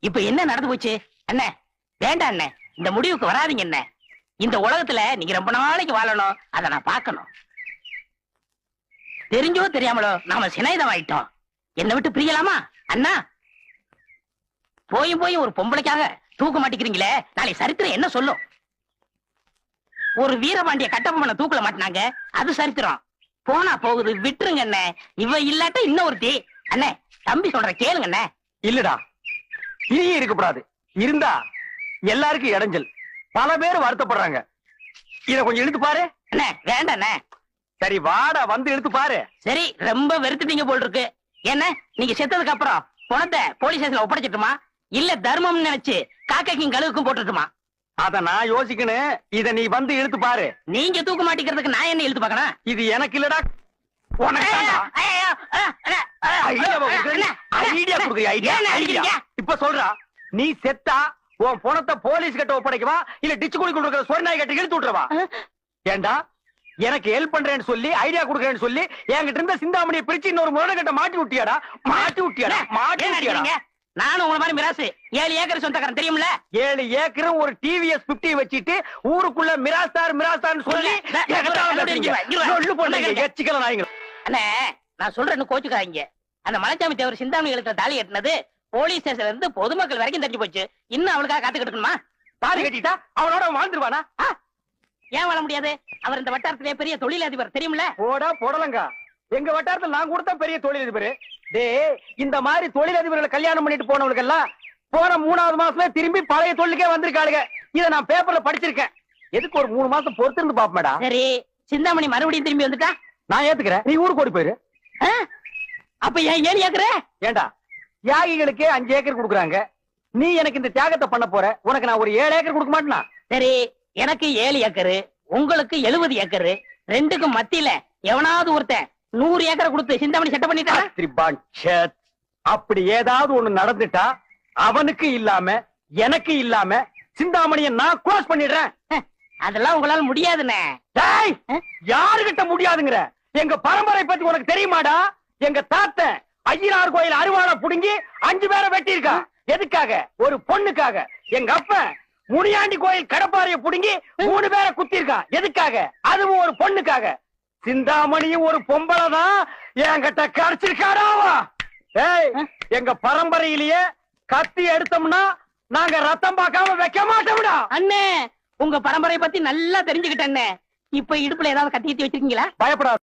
இப்ப என்ன நடந்து போச்சு அண்ணே? வேண்டாம் அண்ணே, இந்த முடிவுக்கு வராதீங்க அண்ணே. இந்த உலகத்துல நீங்க ரொம்ப நாளைக்கு வாழணும், அதை நான் பார்க்கணும். தெரிஞ்சோ தெரியாமலோ நாம சினைதம் ஆயிட்டோம். என்னை விட்டு பிரியலாமா அண்ணா? போய் ஒரு பொம்பளைக்காக தூக்க மாட்டேங்கிறீங்களே, நாளை சரித்திரம் என்ன சொல்லும்? ஒரு வீரபாண்டிய கட்டபொம்மனை தூக்கல மாட்டினாங்க, அது சரித்திரம். போனா போகுது, விட்டுருங்க அண்ணே. இவ இல்லாட்ட இன்னொருத்தி. அண்ணே, தம்பி சொல்ற கேளுங்க அண்ணே. இல்லடா, இனியே இருக்கக்கூடாது. இருந்தா எல்லாருக்கும் இடைஞ்சல், பல பேர் வருத்தப்படுறாங்க. இத கொஞ்சம் இழுத்து பாரு. அண்ணே வேண்டாம் அண்ணே. சரி வாடா, வந்து இழுத்து பாரு. சரி, ரொம்ப வெறுத்துட்டீங்க போல் இருக்கு. என்ன, நீங்க செத்ததுக்கு அப்புறம் பணத்தை போலீஸ் ஸ்டேஷன்ல ஒப்படைச்சிட்டுமா, இல்ல தர்மம் நினைச்சு காக்கைக்கும் கழுவுக்கும் போட்டுட்டுமா? அத நான் யோசிக்கணும். இத நீ வந்து இழுத்து பாரு. நீங்க தூக்க மாட்டிக்கிறதுக்கு நான் என்ன இழுத்து பார்க்கணும்? இது எனக்கு இல்லடா, உனக்குதான்டா. ஐடியா குடுக்குறியா? ஐடியா இப்ப சொல்றா. நீ செத்தா உன் பணத்தை போலீஸ் கிட்ட ஒப்படைக்கவா, இல்ல டிச்சு குடி கொடுக்கிற சொர்நாய் கிட்ட இழுத்து விட்டுறவா? ஏண்டா, எனக்கு ஹெல்ப் பண்றேன்னு சொல்லி ஐடியா கொடுக்கறேன்னு சொல்லி என்கிட்ட இருந்த சிந்தாமணியை பிரிச்சு இன்னொரு முரண கிட்ட மாட்டி விட்டியாடா? மாட்டி விட்டியாடா? நானும் உங்க மாதிரி மிராசு 7 ஏக்கர் சொந்தக்காரன் தெரியும்ல. 7 ஏக்கரும் ஒரு டிவிஎஸ் 50 வச்சிட்டு ஊருக்குள்ள மிராஸ்தார்னு சொல்லி எச்சிக்கல நாய்ங்க. அண்ணே, நான் சொல்றேன்னு கோச்சுக்காதீங்க. அந்த மலைச்சாமி தேவர் சிந்தாமணி எழுத்துல தாலி கட்டினது போலீஸ் ஸ்டேஷன்ல இருந்து பொதுமக்கள் வரைக்கும் தெரிஞ்சு போச்சு. இன்னும் அவளுக்காக காத்து கிடக்கணுமா? தாலி கட்டிட்டா அவனோட வாழ்ந்துருவானா? ஏன் வாழ முடியாது? அவர் இந்த வட்டாரத்திலே பெரிய தொழிலதிபர் தெரியும்ல. போடா போடலங்க, எங்க வட்டாரத்தில் நான் கொடுத்த பெரிய தொழிலதிபர். இந்த மாதிரி தொழிலதிபர்களை கல்யாணம் பண்ணிட்டு போனவங்களுக்கு எல்லாம் போன 3வது மாசமே திரும்பி பழைய தொழிலுக்கே வந்திருக்காளுங்க. இத நான் பேப்பர்ல படிச்சிருக்கேன். எதுக்கு ஒரு 3 மாசம் பொறுத்து இருந்து பாப்பேடா. சரி, சிந்தாமணி மறுபடியும் திரும்பி வந்துட்டா நான் ஏத்துக்கிறேன். நீ ஊருக்கு ஓடி போயிரு. அப்ப ஏன் 7 ஏக்கர்? ஏண்டா, தியாகிகளுக்கே 5 ஏக்கர் கொடுக்குறாங்க. நீ எனக்கு இந்த தியாகத்தை பண்ண போற, உனக்கு நான் ஒரு 7 ஏக்கர் கொடுக்க மாட்டேனா? சரி, எனக்கு 7 ஏக்கர், உங்களுக்கு 70 ஏக்கர். ரெண்டுக்கும் மத்தியில எவனாவது ஒருத்தன் 100 ஏக்கரை கொடுத்து சிந்தாமணி செட்ட பண்ணிட்டா? அப்படி ஏதாவது ஒண்ணு நடந்துட்டா அவனுக்கு இல்லாம எனக்கு இல்லாம சிந்தாமணியை நான் க்ளோஸ் பண்ணிடுறேன். அதெல்லாம் உங்களால முடியாதுண்ணே. யாருகிட்ட முடியாதுங்கிற? எங்க பரம்பரை பத்தி உனக்கு தெரியுமாடா? எங்க தாத்தன் ஐயனார் கோயில் அருவாளை புடுங்கி 5 பேரை வெட்டி இருக்கா. எதுக்காக? ஒரு பொண்ணுக்காக. எங்க அப்ப முனியாண்டி கோயில் கடப்பாறைய புடுங்கி 3 பேரை குத்தி இருக்கான். எதுக்காக? அதுவும் ஒரு பொண்ணுக்காக. சிந்தாமணியும் ஒரு பொம்பளை தான் என்கிட்ட கிடைச்சிருக்காடாவா? எங்க பரம்பரையிலேயே கத்தி எடுத்தோம்னா நாங்க ரத்தம் பார்க்காம வைக்க மாட்டோம்டா. அண்ணே, உங்க பரம்பரை பத்தி நல்லா தெரிஞ்சுக்கிட்டேன். இப்ப இடுப்புல ஏதாவது கத்தி வச்சிருக்கீங்களா? பயப்படாது.